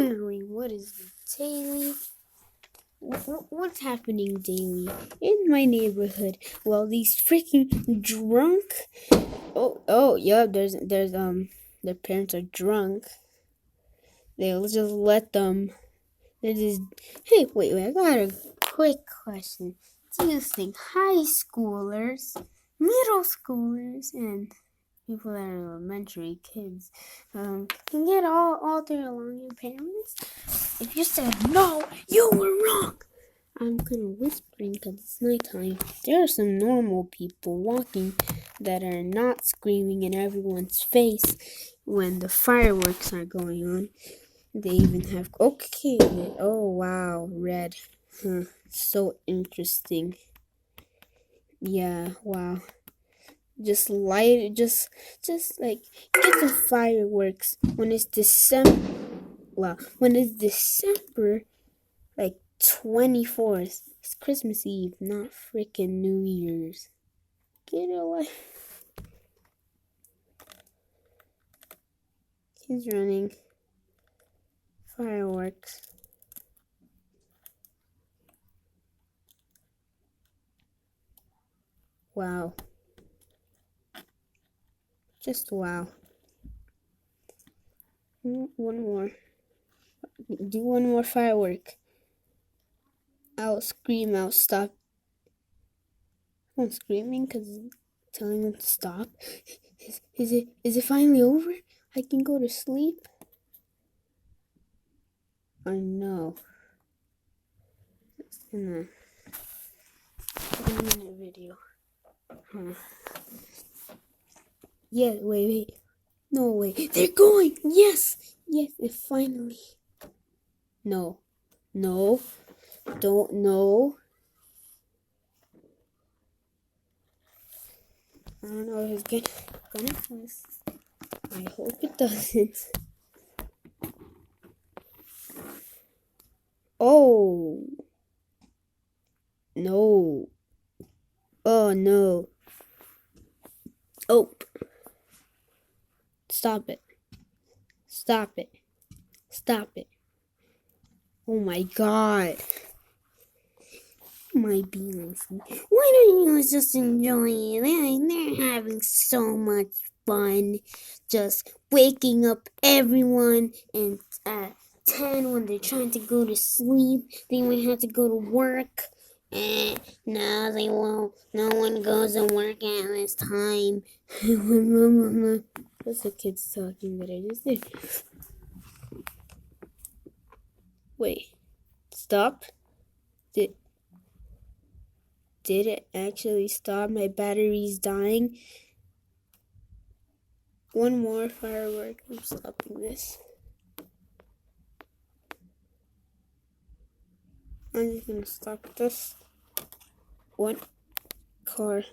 wondering what is daily? What's happening daily in my neighborhood? Well, these freaking drunk. Yeah. Their parents are drunk. They'll just let them. They're just. Hey, wait. I got a quick question. Do you think high schoolers, middle schoolers, and people that are elementary kids can get all their along your parents? If you said no, you were wrong. I'm kind of whispering because it's nighttime. There are some normal people walking that are not screaming in everyone's face when the fireworks are going on. They even have oh wow, red. So interesting. Yeah, wow. Just light, just like get the fireworks when it's December. Well, when it's December, like 24th. It's Christmas Eve, not freaking New Year's. Get away. He's running. Fireworks. Wow. Just wow. One more. Do one more firework. I'll scream, I'll stop. I'm screaming because telling them to stop. Is it finally over? I can go to sleep? I know. It's in a 3-minute video. Yeah, wait. No way. They're going! Yes, it finally. No. Don't know. I don't know if it's gonna miss. I hope it doesn't. Oh. No. Oh no. Oh. Stop it. Oh my god. My beans. Why don't you just enjoy it? They're having so much fun. Just waking up everyone and at 10 when they're trying to go to sleep. They might have to go to work. No, they won't. No one goes to work at this time. That's the kids talking that I just did. Wait. Stop. Did it actually stop? My battery's dying. One more firework. I'm stopping this. I'm just gonna stop this. One car. Is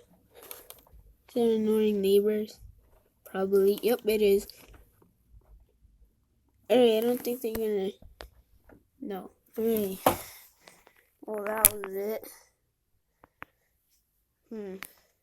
that annoying neighbors? Probably. Yep, it is. Alright, I don't think they're gonna. No. Alright. Well, that was it.